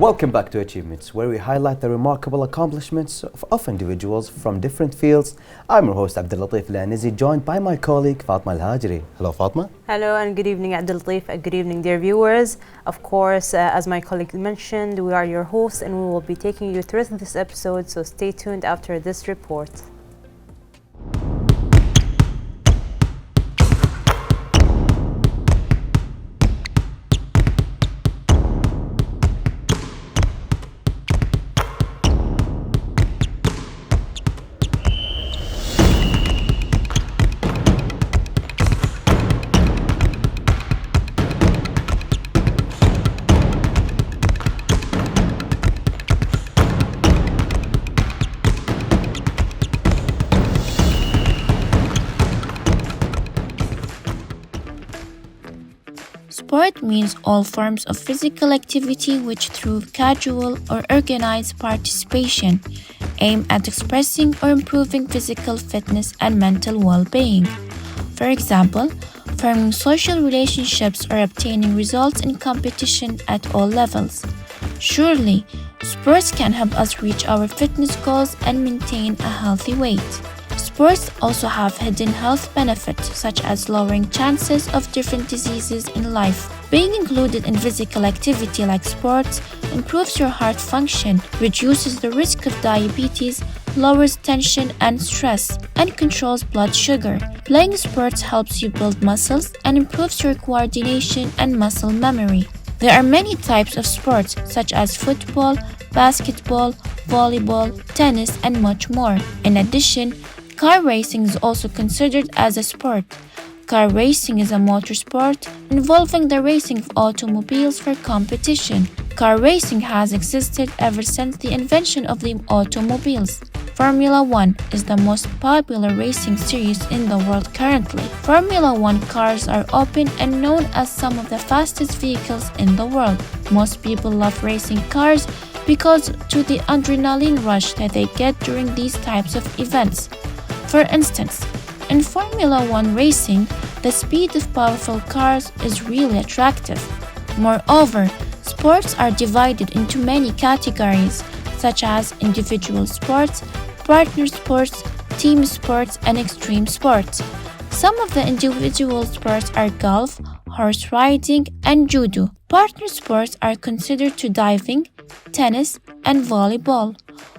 Welcome back to Achievements, where we highlight the remarkable accomplishments of individuals from different fields. I'm your host, Abdul Latif Lanizi, joined by my colleague, Fatma Al-Hajri. Hello, Fatma. Hello and good evening, Abdul Latif. Good evening, dear viewers. Of course, as my colleague mentioned, we are your hosts and we will be taking you through this episode, so stay tuned after this report. Sport means all forms of physical activity which, through casual or organized participation, aim at expressing or improving physical fitness and mental well-being. For example, forming social relationships or obtaining results in competition at all levels. Surely, sports can help us reach our fitness goals and maintain a healthy weight. Sports also have hidden health benefits such as lowering chances of different diseases in life. Being included in physical activity like sports improves your heart function, reduces the risk of diabetes, lowers tension and stress, and controls blood sugar. Playing sports helps you build muscles and improves your coordination and muscle memory. There are many types of sports such as football, basketball, volleyball, tennis, and much more. In addition, car racing is also considered as a sport. Car racing is a motor sport involving the racing of automobiles for competition. Car racing has existed ever since the invention of the automobiles. Formula One is the most popular racing series in the world currently. Formula One cars are open and known as some of the fastest vehicles in the world. Most people love racing cars because to the adrenaline rush that they get during these types of events. For instance, in Formula One racing, the speed of powerful cars is really attractive. Moreover, sports are divided into many categories, such as individual sports, partner sports, team sports, and extreme sports. Some of the individual sports are golf, horse riding, and judo. Partner sports are considered to diving, tennis, and volleyball,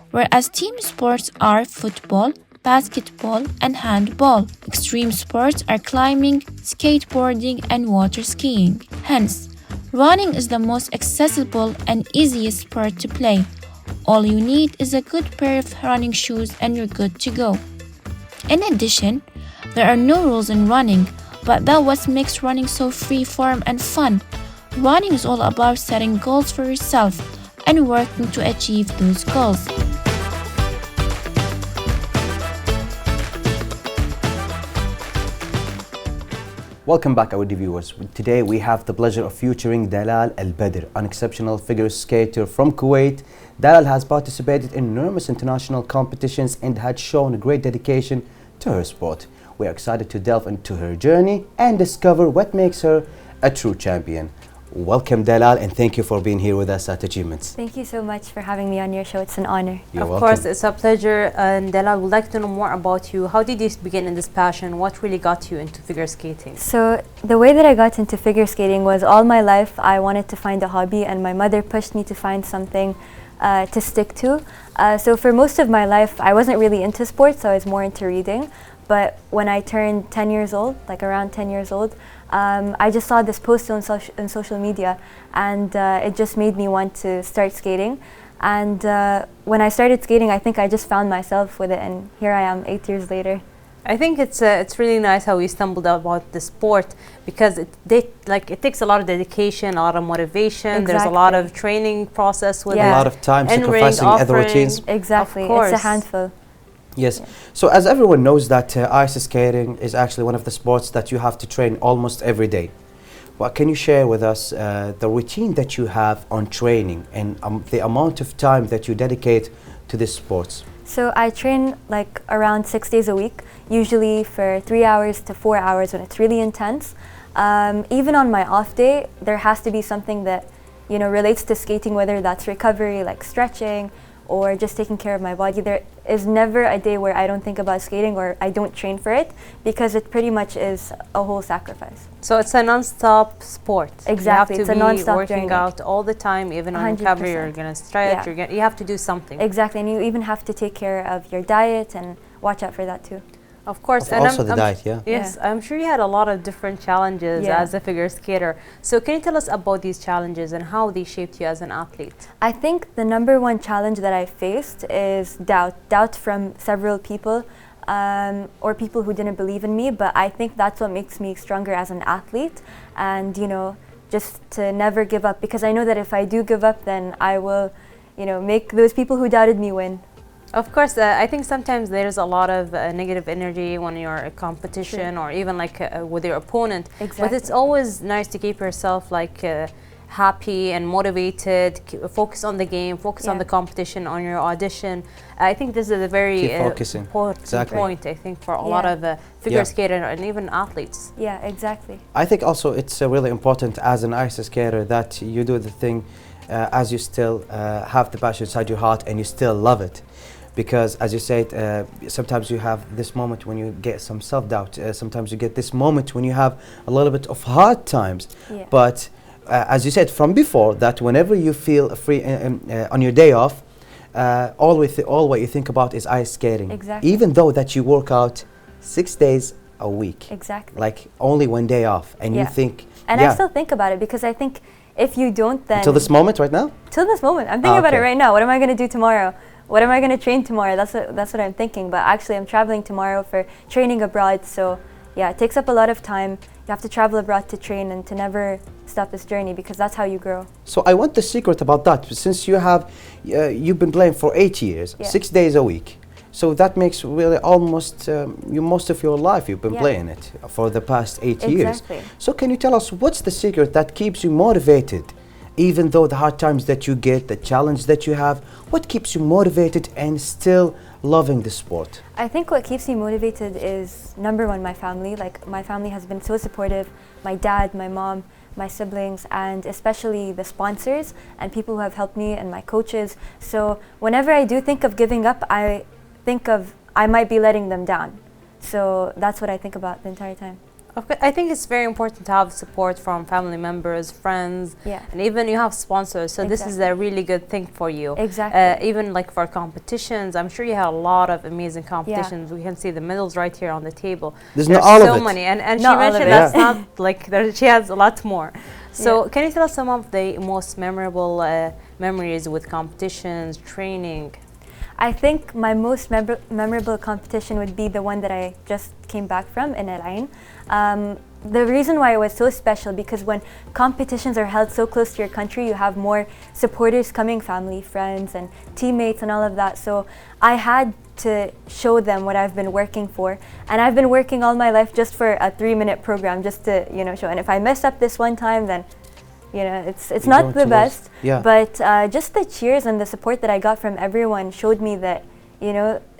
whereas team sports are football, basketball, and handball. Extreme sports are climbing, skateboarding, and water skiing. Hence, running is the most accessible and easiest sport to play. All you need is a good pair of running shoes and you're good to go. In addition, there are no rules in running, but that what makes running so free-form and fun. Running is all about setting goals for yourself and working to achieve those goals. Welcome back, our viewers. Today we have the pleasure of featuring Dalal Al-Badr, an exceptional figure skater from Kuwait. Dalal has participated in numerous international competitions and had shown great dedication to her sport. We are excited to delve into her journey and discover what makes her a true champion. Welcome, Dalal, and thank you for being here with us at Achievements. Thank you so much for having me on your show. It's an honor. You're Of welcome. course, it's a pleasure. And Dalal, would like to know more about you. How did you begin in this passion? What really got you into figure skating? So the way that I got into figure skating was all my life I wanted to find a hobby, and my mother pushed me to find something to stick to. So for most of my life, I wasn't really into sports, so I was more into reading. But when I turned 10 years old, like around 10 years old, I just saw this post on social media, and it just made me want to start skating. And when I started skating, I think I just found myself with it, and here I am 8 years later. I think it's really nice how we stumbled about the sport, because it takes a lot of dedication, a lot of motivation. There's a lot of training process with it. A lot of time sacrificing other routines. Exactly, it's a handful. Yes. Yeah. So as everyone knows that ice skating is actually one of the sports that you have to train almost every day. What can you share with us the routine that you have on training and the amount of time that you dedicate to this sports? So I train like around 6 days a week, usually for 3 hours to 4 hours when it's really intense. Even on my off day, there has to be something that relates to skating, whether that's recovery, like stretching, or just taking care of my body. There is never a day where I don't think about skating or I don't train for it, because it pretty much is a whole sacrifice. So it's a non-stop sport. Exactly, You it's have a to be non-stop working journey. out all the time, even on recovery. You're 100%. gonna stretch. Yeah. You have to do something. Exactly, and you even have to take care of your diet and watch out for that too. Of course. And also the diet, yeah. Yes, Yeah. I'm sure you had a lot of different challenges Yeah. as a figure skater. So can you tell us about these challenges and how they shaped you as an athlete? I think the number one challenge that I faced is doubt from several people, or people who didn't believe in me. But I think that's what makes me stronger as an athlete, and just to never give up, because I know that if I do give up, then I will, make those people who doubted me win. Of course, I think sometimes there's a lot of negative energy when you're a competition or even like with your opponent. Exactly. But it's always nice to keep yourself like happy and motivated, focus on the game, focus on the competition, on your audition. I think this is a very Keep focusing. important point, I think, for a lot of figure skater and even athletes. Yeah, exactly. I think also it's really important as an ice skater that you do the thing as you still have the passion inside your heart and you still love it. Because as you said, sometimes you have this moment when you get some self-doubt. Sometimes you get this moment when you have a little bit of hard times. Yeah. But as you said from before, that whenever you feel free on your day off, all what you think about is ice skating. Exactly. Even though that you work out 6 days a week. Exactly. Like only one day off, and you think. And I still think about it, because I think if you don't, then Until this moment right now? till this moment, I'm thinking about it right now. What am I going to do tomorrow? What am I going to train tomorrow? That's what I'm thinking. But actually, I'm traveling tomorrow for training abroad. So yeah, it takes up a lot of time. You have to travel abroad to train and to never stop this journey, because that's how you grow. So I want the secret about that. Since you have, you've been playing for 8 years, 6 days a week. So that makes really almost most of your life you've been playing it for the past 8 years. Exactly. So can you tell us what's the secret that keeps you motivated? Even though the hard times that you get, the challenge that you have, what keeps you motivated and still loving the sport? I think what keeps me motivated is, number one, my family. Like, my family has been so supportive. My dad, my mom, my siblings, and especially the sponsors and people who have helped me, and my coaches. So whenever I do think of giving up, I think of I might be letting them down. So that's what I think about the entire time. I think it's very important to have support from family members, friends, and even you have sponsors. So this is a really good thing for you. Exactly. Even like for competitions, I'm sure you had a lot of amazing competitions. We can see the medals right here on the table. There's not all so of it. many, and she Not all of mentioned it. that's not like she has a lot more. So can you tell us some of the most memorable memories with competitions, training? I think my most memorable competition would be the one that I just came back from in Al Ain. The reason why it was so special, because when competitions are held so close to your country, you have more supporters coming, family, friends, and teammates, and all of that. So I had to show them what I've been working for, and I've been working all my life just for a 3-minute program, just to show. And if I mess up this one time, then it's not the best. But just the cheers and the support that I got from everyone showed me that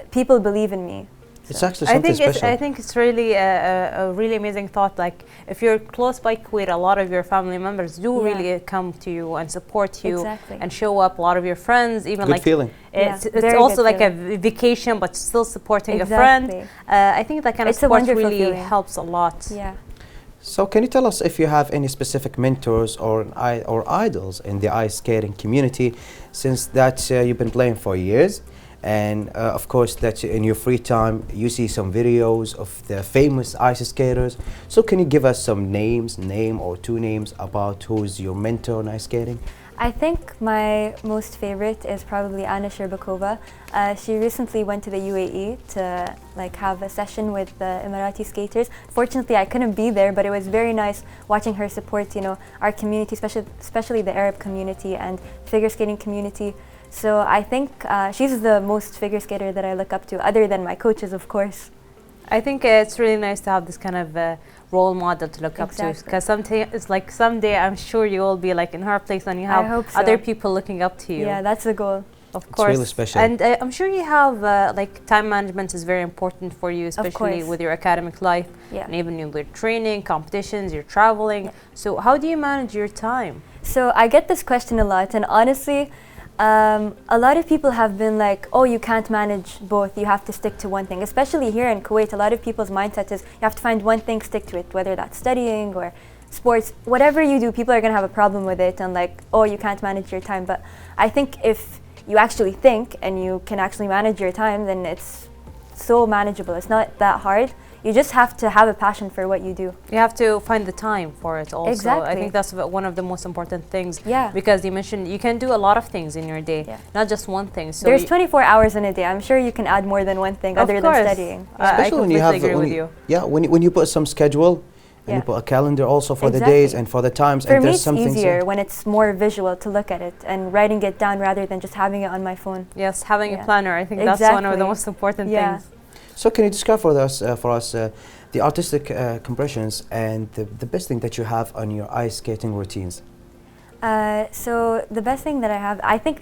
people believe in me. It's actually something special. I think it's really a really amazing thought. Like, if you're close by Kuwait, a lot of your family members do really come to you and support you and show up. A lot of your friends, even good feeling. It's also like a vacation, but still supporting a friend. I think that kind of support really helps a lot. Yeah. So can you tell us if you have any specific mentors or idols in the ice skating community, since that you've been playing for years? And of course that in your free time you see some videos of the famous ice skaters. So can you give us some name or 2 names about who's your mentor in ice skating? I think my most favorite is probably Anna Sherbakova. She recently went to the UAE to have a session with the Emirati skaters. Fortunately, I couldn't be there, but it was very nice watching her support, our community, especially the Arab community and figure skating community. So I think she's the most figure skater that I look up to, other than my coaches, of course. I think it's really nice to have this kind of role model to look up to, because it's like someday I'm sure you will be like in her place and you have other people looking up to you. Yeah, that's the goal. Of It's course. really special. And I'm sure you have, like, time management is very important for you, especially course. with your academic life, Yeah. and even in your training, competitions, you're traveling. Yeah. So how do you manage your time? So I get this question a lot, and honestly, a lot of people have been like, oh, you can't manage both, you have to stick to one thing. Especially here in Kuwait, a lot of people's mindset is you have to find one thing, stick to it, whether that's studying or sports, whatever you do, people are going to have a problem with it and like, oh, you can't manage your time. But I think if you actually think and you can actually manage your time, then it's so manageable. It's not that hard. You just have to have a passion for what you do. You have to find the time for it also. I Exactly. think that's one of the most important things. Yeah. Because you mentioned you can do a lot of things in your day, Yeah. not just one thing. So There's 24 hours in a day. I'm sure you can add more than one thing Of other than course. studying. I Especially when you completely have agree when with you. Yeah, when you put some schedule and you Yeah. put a calendar also for the Exactly. days and for the times. For and me, there's it's some things easier when it's more visual to look at it and writing it down rather than just having it on my phone. Yes, having a Yeah. planner. I think that's one of the Exactly. most important Yeah. things. So can you describe for us the artistic compressions and the best thing that you have on your ice skating routines? So the best thing that I have, I think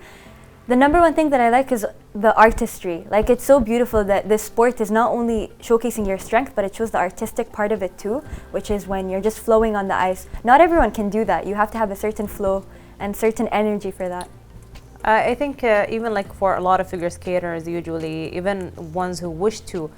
the number one thing that I like is the artistry. Like, it's so beautiful that this sport is not only showcasing your strength, but it shows the artistic part of it too, which is when you're just flowing on the ice. Not everyone can do that. You have to have a certain flow and certain energy for that. I think even like for a lot of figure skaters, usually even ones who wish to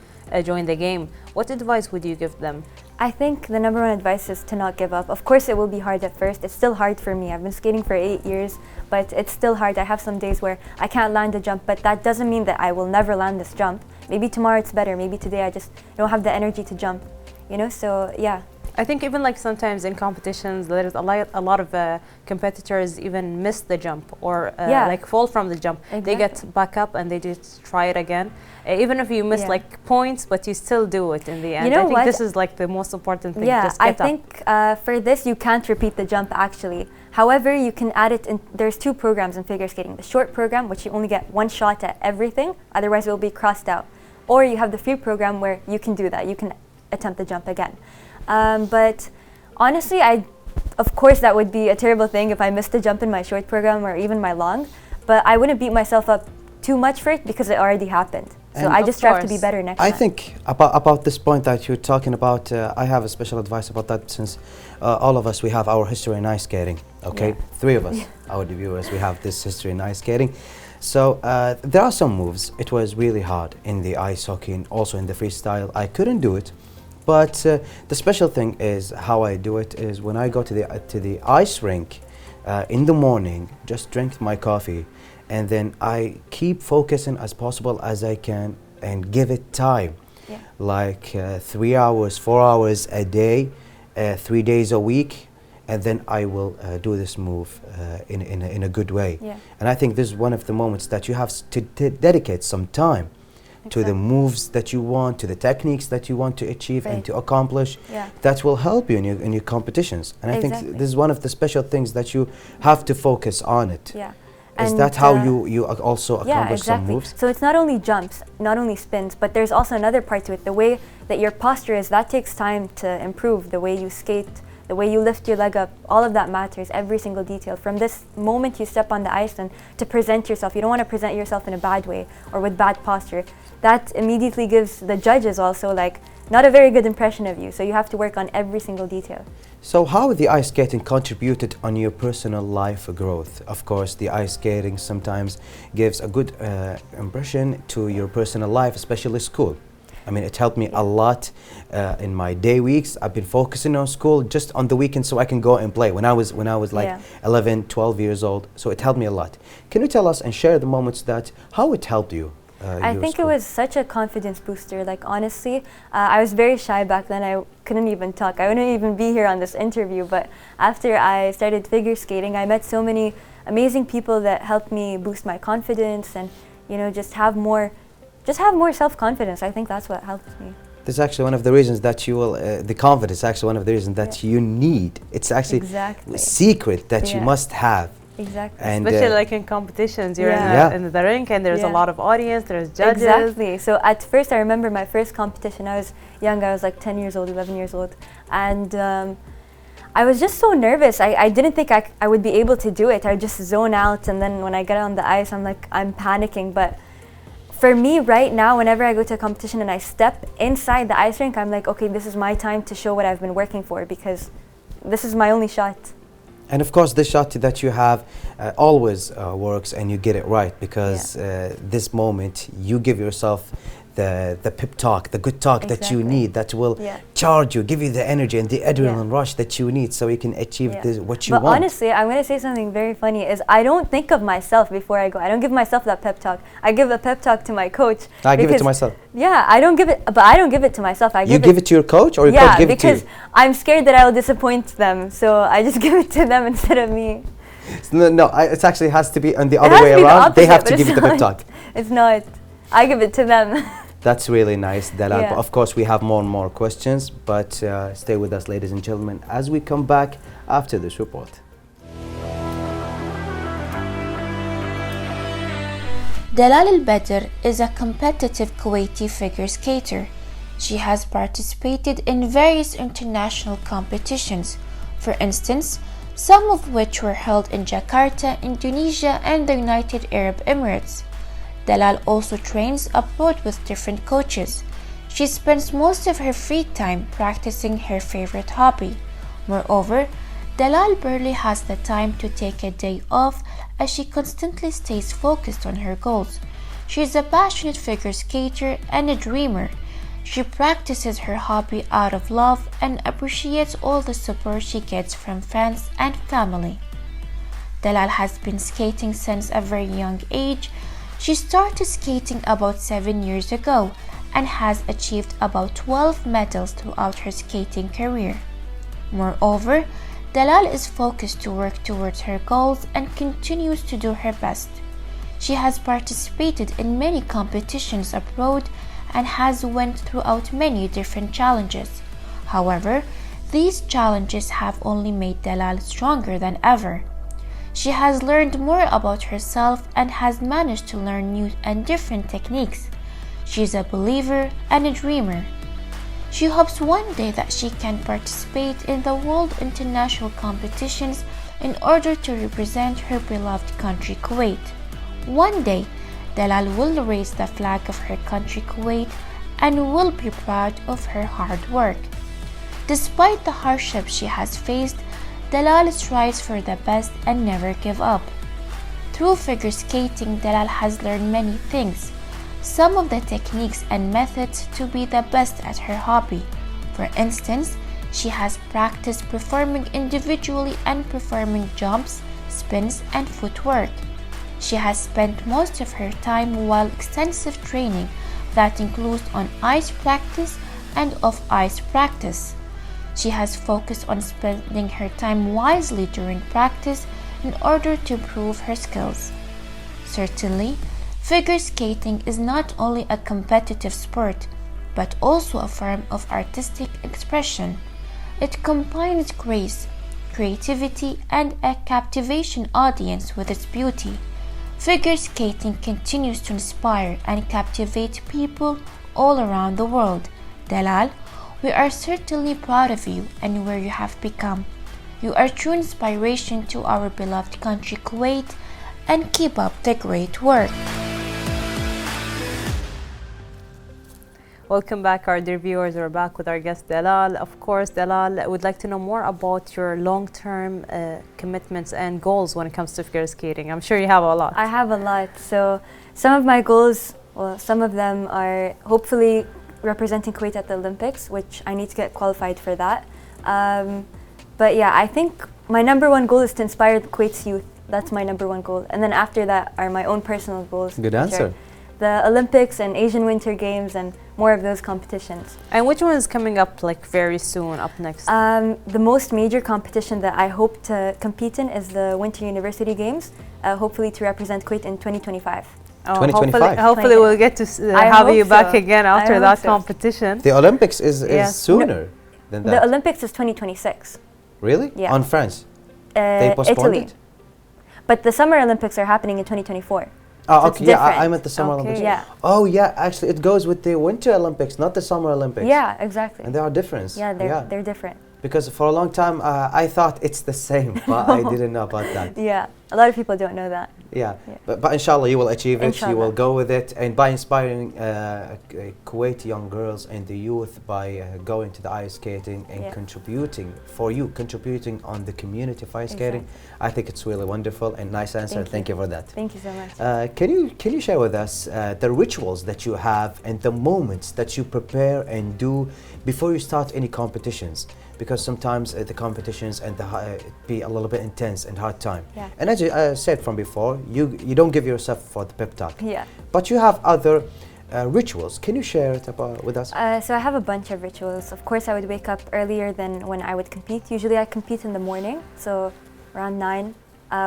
join the game, what advice would you give them? I think the number one advice is to not give up. Of course, it will be hard at first. It's still hard for me. I've been skating for 8 years, but it's still hard. I have some days where I can't land a jump, but that doesn't mean that I will never land this jump. Maybe tomorrow it's better. Maybe today I just don't have the energy to jump, you know? So, yeah. I think even like sometimes in competitions, there's a lot of competitors even miss the jump or Yeah. like fall from the jump. They get back up and they just try it again. Even if you miss Yeah. like points, but you still do it in the end. You know I think what? this is like the most important thing. Yeah, Just I get up. think for this you can't repeat the jump actually. However, you can add it in. There's 2 programs in figure skating. The short program, which you only get 1 shot at everything, otherwise it will be crossed out. Or you have the free program where you can do that. You can attempt the jump again. But honestly, of course that would be a terrible thing if I missed a jump in my short program or even my long. But I wouldn't beat myself up too much for it because it already happened. So And I of just strive to be course. better next I time. think about this point that you're talking about, I have a special advice about that since all of us, we have our history in ice skating, okay? Yeah. 3 of us, our viewers, we have this history in ice skating. So there are some moves. It was really hard in the ice hockey and also in the freestyle. I couldn't do it. But the special thing is how I do it is when I go to the ice rink in the morning, just drink my coffee, and then I keep focusing as possible as I can and give it time, Yeah. like 3 hours, 4 hours a day, 3 days a week, and then I will do this move in a good way. Yeah. And I think this is one of the moments that you have to dedicate some time to the moves that you want, to the techniques that you want to achieve and Right. to accomplish. Yeah. That will help you in your competitions. And I Exactly. think this is one of the special things that you have to focus on it. Yeah. Is And, that how you also Yeah, accomplish some exactly. moves? So it's not only jumps, not only spins, but there's also another part to it. The way that your posture is, that takes time to improve. The way you skate, the way you lift your leg up, all of that matters, every single detail. From this moment you step on the ice and to present yourself, you don't want to present yourself in a bad way or with bad posture. That immediately gives the judges also like not a very good impression of you. So you have to work on every single detail. So how the ice skating contributed on your personal life growth? Of course, the ice skating sometimes gives a good impression to your personal life, especially school. I mean, it helped me a lot in my day weeks. I've been focusing on school just on the weekends so I can go and play when I was like Yeah. 11, 12 years old. So it helped me a lot. Can you tell us and share the moments that how it helped you? I think it was such a confidence booster. Like, honestly, I was very shy back then. I couldn't even talk. I wouldn't even be here on this interview. But after I started figure skating, I met so many amazing people that helped me boost my confidence and, you know, just have more self-confidence. I think that's what helped me. This is actually one of the reasons that you will, the confidence is actually one of the reasons that you need. It's actually Exactly. a secret that you Yeah. must have. Exactly. And Especially like in competitions, you're Yeah. in the rink and there's a Yeah. lot of audience, there's judges. Exactly. So at first, I remember my first competition. I was young. I was like 10 years old, 11 years old, and I was just so nervous. I didn't think I would be able to do it. I just zone out, and then when I get on the ice, I'm panicking. But for me right now, whenever I go to a competition and I step inside the ice rink, I'm like, okay, this is my time to show what I've been working for, because this is my only shot. And of course, the shot that you have always works, and you get it right, because this moment you give yourself the pep talk, the good talk that you need, that will charge you, give you the energy and the adrenaline rush that you need, so you can achieve what you want. But honestly, I'm going to say something very funny, is I don't think of myself before I go. I don't give myself that pep talk. I give a pep talk to my coach. I give it to myself. Yeah, I don't give it, but I don't give it to myself. You give it to your coach, or your coach give it to you? Yeah, because I'm scared that I will disappoint them, so I just give it to them instead of me. No, it actually has to be on the other way around. They have to give you the pep talk. It's not. I give it to them. That's really nice, Dalal. Yeah. But of course, we have more and more questions, but stay with us, ladies and gentlemen, as we come back after this report. Dalal Al-Badr is a competitive Kuwaiti figure skater. She has participated in various international competitions, for instance, some of which were held in Jakarta, Indonesia, and the United Arab Emirates. Dalal also trains abroad with different coaches. She spends most of her free time practicing her favorite hobby. Moreover, Dalal barely has the time to take a day off, as she constantly stays focused on her goals. She is a passionate figure skater and a dreamer. She practices her hobby out of love and appreciates all the support she gets from friends and family. Dalal has been skating since a very young age. She started skating about 7 years ago and has achieved about 12 medals throughout her skating career. Moreover, Dalal is focused to work towards her goals and continues to do her best. She has participated in many competitions abroad and has went throughout many different challenges. However, these challenges have only made Dalal stronger than ever. She has learned more about herself and has managed to learn new and different techniques. She is a believer and a dreamer. She hopes one day that she can participate in the world international competitions in order to represent her beloved country, Kuwait. One day, Dalal will raise the flag of her country, Kuwait, and will be proud of her hard work. Despite the hardships she has faced, Dalal strives for the best and never give up. Through figure skating, Dalal has learned many things, some of the techniques and methods to be the best at her hobby. For instance, she has practiced performing individually and performing jumps, spins, and footwork. She has spent most of her time while extensive training that includes on ice practice and off-ice practice. She has focused on spending her time wisely during practice in order to improve her skills. Certainly, figure skating is not only a competitive sport, but also a form of artistic expression. It combines grace, creativity, and a captivation audience with its beauty. Figure skating continues to inspire and captivate people all around the world. Dalal, we are certainly proud of you and where you have become. You are true inspiration to our beloved country, Kuwait, and keep up the great work. Welcome back, our dear viewers. We're back with our guest Dalal. Of course, Dalal, would like to know more about your long-term commitments and goals when it comes to figure skating. I'm sure you have a lot. I have a lot. So some of my goals, well, some of them are hopefully representing Kuwait at the Olympics, which I need to get qualified for that. But yeah, I think my number one goal is to inspire Kuwait's youth. That's my number one goal. And then after that are my own personal goals. Good answer. The Olympics and Asian Winter Games and more of those competitions. And which one is coming up like very soon, up next? The most major competition that I hope to compete in is the Winter University Games, hopefully to represent Kuwait in 2025. Oh, 2025. hopefully we'll get to have you back again after that so. competition. The Olympics is sooner than that. The Olympics is 2026. Really? Yeah. On France? They postponed Italy. it? But the Summer Olympics are happening in 2024. Oh, So okay. it's Yeah, different. I meant the Summer Okay. Olympics. Yeah. Oh, yeah. Actually, it goes with the Winter Olympics, not the Summer Olympics. Yeah, exactly. And there are difference. Yeah, they're different. Because for a long time, I thought it's the same, but I didn't know about that. Yeah, a lot of people don't know that. Yeah, Yeah. but inshallah you will achieve it, you will Inshallah. go with it, and by inspiring Kuwaiti young girls and the youth by going to the ice skating and Yeah. contributing on the community of ice skating, I think it's really wonderful and nice answer. Thank you for that. Thank you so much. Can you share with us the rituals that you have and the moments that you prepare and do before you start any competitions? Because sometimes the competitions and it be a little bit intense and hard time. Yeah. And as you said from before, you don't give yourself for the pep talk. Yeah. But you have other rituals. Can you share it with us? So I have a bunch of rituals. Of course, I would wake up earlier than when I would compete. Usually I compete in the morning, so around 9,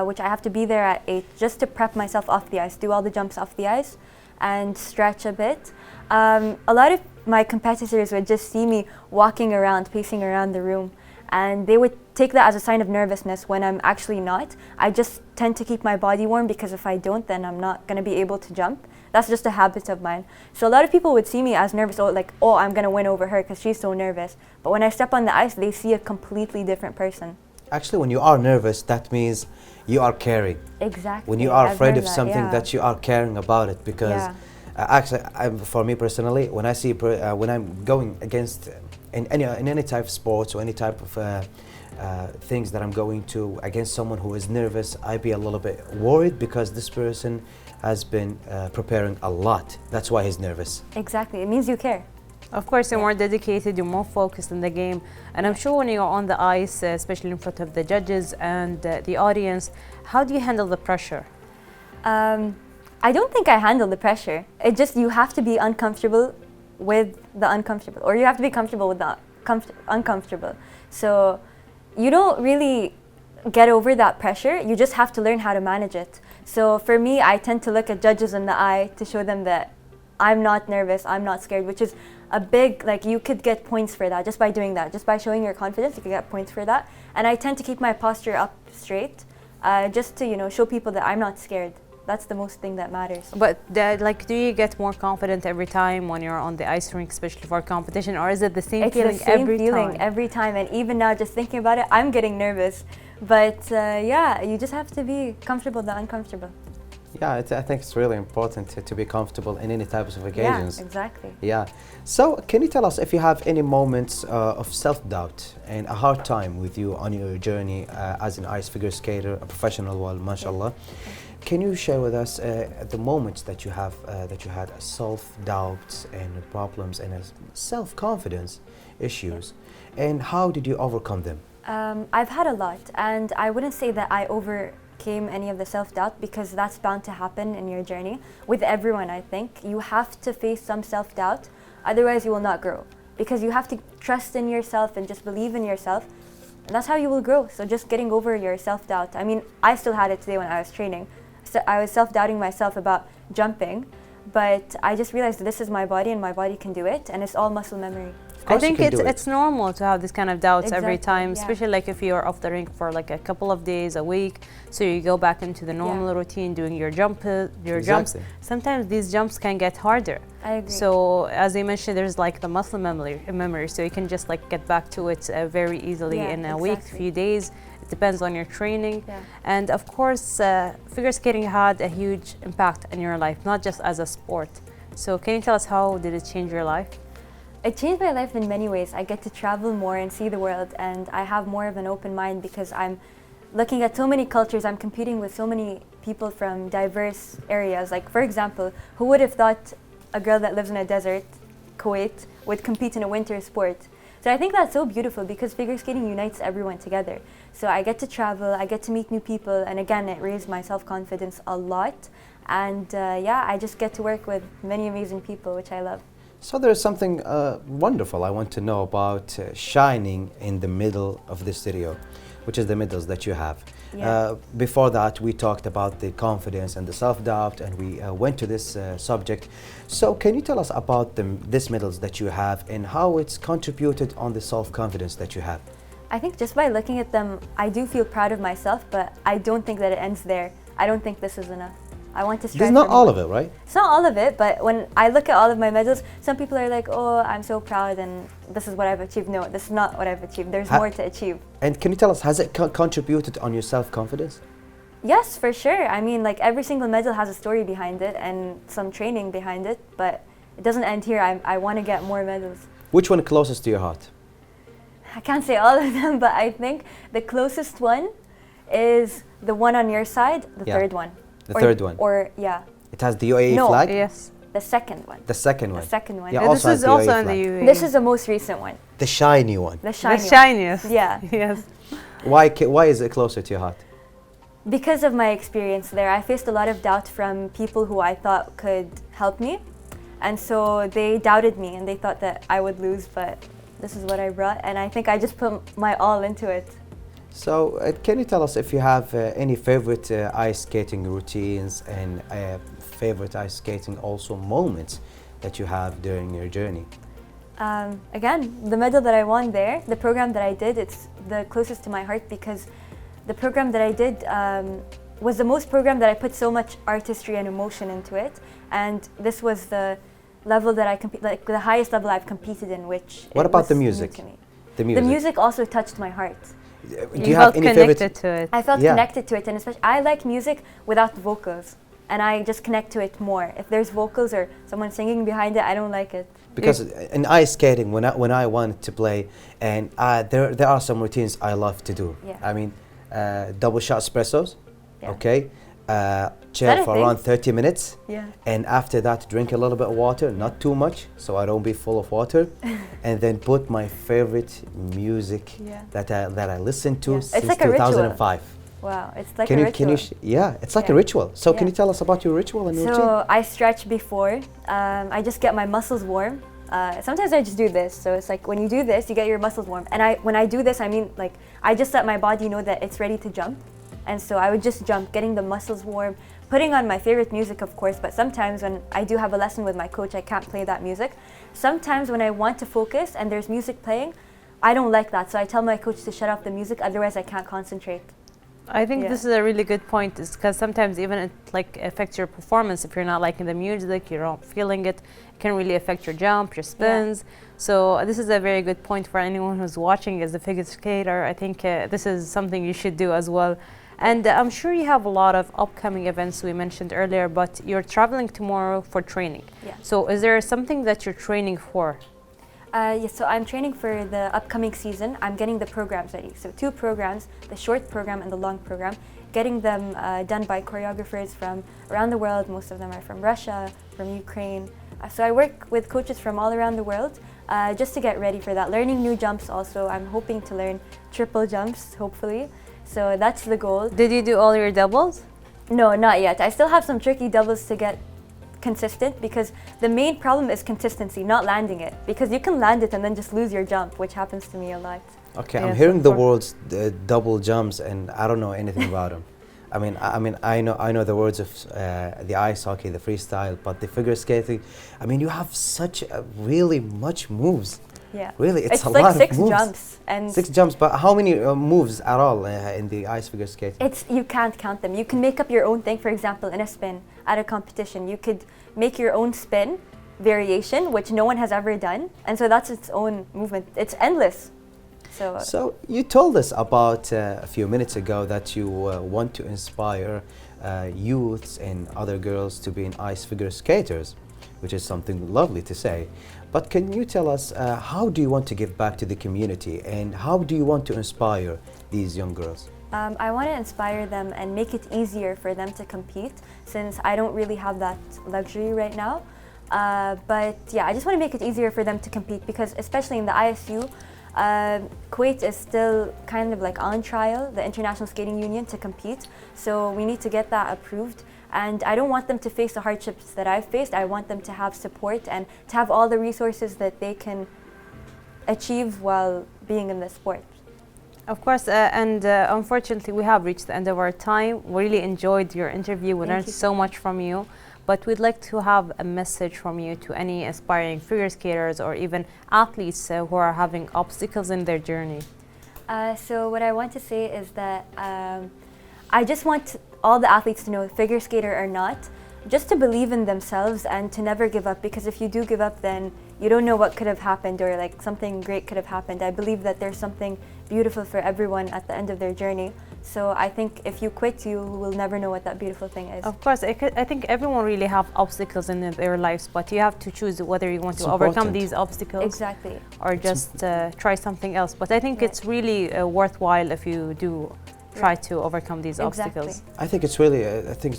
which I have to be there at 8 just to prep myself off the ice, do all the jumps off the ice and stretch a bit. A lot of my competitors would just see me walking around, pacing around the room, and they would take that as a sign of nervousness when I'm actually not. I just tend to keep my body warm because if I don't, then I'm not going to be able to jump. That's just a habit of mine. So a lot of people would see me as nervous, oh, I'm going to win over her because she's so nervous. But when I step on the ice, they see a completely different person. Actually, when you are nervous, that means you are caring. Exactly. When you are I've afraid heard of something, yeah. that you are caring about it. Because Yeah. actually, for me personally, when I see when I'm going against in any type of sports or any type of things that I'm going to against someone who is nervous, I be a little bit worried because this person has been preparing a lot. That's why he's nervous. Exactly. It means you care. Of course, you're more dedicated, you're more focused in the game. And I'm sure when you're on the ice, especially in front of the judges and the audience, how do you handle the pressure? I don't think I handle the pressure. It just, you have to be uncomfortable with the uncomfortable, or you have to be comfortable with the uncomfortable. So you don't really get over that pressure. You just have to learn how to manage it. So for me, I tend to look at judges in the eye to show them that I'm not nervous, I'm not scared, which is a big, you could get points for that just by doing that. Just by showing your confidence, you could get points for that. And I tend to keep my posture up straight, just to, show people that I'm not scared. That's the most thing that matters. But do you get more confident every time when you're on the ice rink, especially for competition, or is it the same feeling every time? Every time, and even now, just thinking about it, I'm getting nervous. But yeah, you just have to be comfortable with the uncomfortable. Yeah, I think it's really important to be comfortable in any types of occasions. Yeah, exactly. Yeah. So, can you tell us if you have any moments of self-doubt and a hard time with you on your journey as an ice figure skater, a professional one, mashallah? Can you share with us the moments that you have that you had self-doubts and problems and self-confidence issues, and how did you overcome them? I've had a lot, and I wouldn't say that I overcame any of the self-doubt because that's bound to happen in your journey. With everyone, I think. You have to face some self-doubt, otherwise you will not grow. Because you have to trust in yourself and just believe in yourself, and that's how you will grow. So just getting over your self-doubt. I mean, I still had it today when I was training. So I was self-doubting myself about jumping, but I just realized that this is my body and my body can do it, and it's all muscle memory. I think it's normal to have this kind of doubts every Exactly, time, yeah. especially if you're off the rink for a couple of days, a week, so you go back into the normal routine, doing your jumps. Sometimes these jumps can get harder. I agree. So as you mentioned, there's the muscle memory, so you can just get back to it very easily in a week, few days. It depends on your training. Yeah. And of course, figure skating had a huge impact in your life, not just as a sport. So can you tell us how did it change your life? It changed my life in many ways. I get to travel more and see the world, and I have more of an open mind because I'm looking at so many cultures. I'm competing with so many people from diverse areas. For example, who would have thought a girl that lives in a desert, Kuwait, would compete in a winter sport? So I think that's so beautiful because figure skating unites everyone together. So I get to travel, I get to meet new people, and again, it raised my self-confidence a lot. And I just get to work with many amazing people, which I love. So there is something wonderful I want to know about shining in the middle of this video, which is the medals that you have. Yeah. Before that, we talked about the confidence and the self-doubt, and we went to this subject. So can you tell us about these medals that you have and how it's contributed on the self-confidence that you have? I think just by looking at them, I do feel proud of myself, but I don't think that it ends there. I don't think this is enough. I want to strive. This is not for all more. of it, right? It's not all of it, but when I look at all of my medals, some people are like, "Oh, I'm so proud, and this is what I've achieved." No, this is not what I've achieved. There's more to achieve. And can you tell us, has it contributed on your self-confidence? Yes, for sure. I mean, like every single medal has a story behind it and some training behind it, but it doesn't end here. I want to get more medals. Which one closest to your heart? I can't say all of them, but I think the closest one is the one on your side, the Yeah. third one. The third one. Or, yeah, It has the UAE No. flag? Yes. the second one. The second one. The second one. Yeah, This also has is the also UAE in the flag. UAE. This is the most recent one. The shiny one. The the shiny shiniest. Yeah. Yes. Why is it closer to your heart? one. Because of my experience there, I faced a lot of doubt from people who I thought could help me. And so they doubted me and they thought that I would lose, but this is what I brought. And I think I just put my all into it. So, can you tell us if you have any favorite ice skating routines and favorite ice skating also moments that you have during your journey? Again, the medal that I won there, the program that I did, it's the closest to my heart because the program that I did was the most program that I put so much artistry and emotion into it. And this was the level that like the highest level I've competed in, which What it about was the new music? to me. The music. The music also touched my heart. Do you have felt any connected favorite? to it. I felt Yeah. connected to it, and especially I like music without vocals, and I just connect to it more. If there's vocals or someone singing behind it, I don't like it. Because in ice skating, when I wanted to play, and there are some routines I love to do. Yeah. I mean, double shot espressos, Yeah. okay, chill that a for thing? around 30 minutes, Yeah. and after that drink a little bit of water, not too much, so I don't be full of water, and then put my favorite music Yeah. that I listen to Yeah. It's since like a ritual. 2005. Wow, it's like Can a you ritual. yeah, it's like a Yeah. ritual. So can Yeah. you tell us about your ritual and routine? So I stretch before. I just get my muscles warm. Sometimes I just do this. So it's like when you do this, you get your muscles warm. And when I do this, I mean like I just let my body know that it's ready to jump. And so I would just jump, getting the muscles warm, putting on my favorite music, of course. But sometimes when I do have a lesson with my coach, I can't play that music. Sometimes when I want to focus and there's music playing, I don't like that. So I tell my coach to shut off the music, otherwise I can't concentrate. I think Yeah. this is a really good point, is because sometimes even it like affects your performance if you're not liking the music, you're not feeling it. It can really affect your jump, your spins. So this is a very good point for anyone who's watching as a figure skater. I think this is something you should do as well. And I'm sure you have a lot of upcoming events we mentioned earlier, but you're traveling tomorrow for training. Yeah. So is there something that you're training for? Yes, so I'm training for the upcoming season. I'm getting the programs ready. So 2 programs, the short program and the long program, getting them done by choreographers from around the world. Most of them are from Russia, from Ukraine. So I work with coaches from all around the world just to get ready for that. Learning new jumps also. I'm hoping to learn triple jumps, hopefully. So that's the goal. Did you do all your doubles? No, not yet. I still have some tricky doubles to get consistent because the main problem is consistency, not landing it. Because you can land it and then just lose your jump, which happens to me a lot. Okay, Yes, I'm hearing of the course. words double jumps, and I don't know anything about them. I know the words of the ice hockey, the freestyle, but the figure skating. I mean, you have such really much moves. Yeah. Really, it's a like lot of 6 moves. jumps and 6 jumps, but how many moves at all in the ice figure skating? you can't count them. You can make up your own thing. For example, in a spin at a competition, you could make your own spin variation, which no one has ever done, and so that's its own movement. It's endless. So you told us about a few minutes ago that you want to inspire youths and other girls to be in ice figure skaters, which is something lovely to say. But can you tell us how do you want to give back to the community and how do you want to inspire these young girls? I want to inspire them and make it easier for them to compete, since I don't really have that luxury right now. But yeah, I just want to make it easier for them to compete because especially in the ISU, Kuwait is still kind of like on trial, the International Skating Union, to compete. So we need to get that approved. And I don't want them to face the hardships that I've faced. I want them to have support and to have all the resources that they can achieve while being in the sport. Of course, and unfortunately, we have reached the end of our time. We really enjoyed your interview. We learned so much from you. But we'd like to have a message from you to any aspiring figure skaters or even athletes who are having obstacles in their journey. So what I want to say is that I just want all the athletes to know, figure skater or not, just to believe in themselves and to never give up, because if you do give up, then you don't know what could have happened, or like something great could have happened. I believe that there's something beautiful for everyone at the end of their journey. So I think if you quit, you will never know what that beautiful thing is. Of course, I think everyone really have obstacles in their lives, but you have to choose whether you want It's to overcome important. these obstacles Exactly. or just try something else. But I think Right. it's really worthwhile if you do try to overcome these Exactly. obstacles. I think it's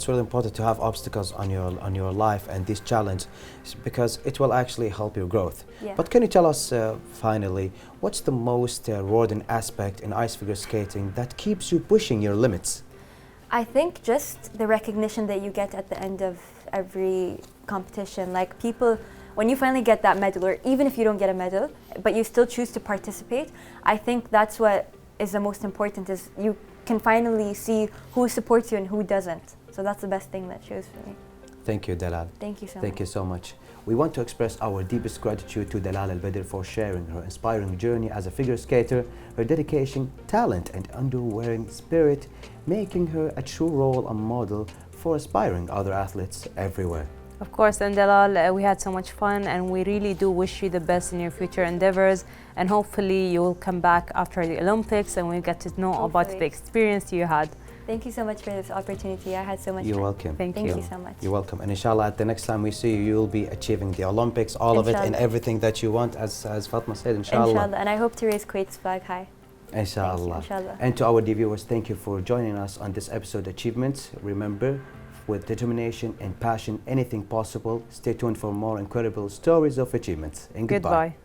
really important to have obstacles on your life and this challenge, because it will actually help your growth. Yeah. But can you tell us finally, what's the most rewarding aspect in ice figure skating that keeps you pushing your limits? I think just the recognition that you get at the end of every competition. Like people, when you finally get that medal, or even if you don't get a medal, but you still choose to participate, I think that's what is the most important, is you can finally see who supports you and who doesn't. So that's the best thing that shows for me. Thank you, Dalal. Thank you so much. Thank you so much. We want to express our deepest gratitude to Dalal Al-Badr for sharing her inspiring journey as a figure skater, her dedication, talent, and unwavering spirit, making her a true role model for aspiring other athletes everywhere. Of course, and Dalal, we had so much fun, and we really do wish you the best in your future endeavors. And hopefully, you will come back after the Olympics, and we get to know about Hopefully. the experience you had. Thank you so much for this opportunity. I had so much You're fun. welcome. Thank Thank you. you so much. You're welcome. And inshallah, at the next time we see you, you'll be achieving the Olympics, all of it and Inshallah. everything that you want, as Fatma said, inshallah. Inshallah. And I hope to raise Kuwait's flag high. Inshallah. Inshallah. And to our viewers, thank you for joining us on this episode Achievements. Remember, with determination and passion, anything possible. Stay tuned for more incredible stories of achievements. And goodbye. Goodbye.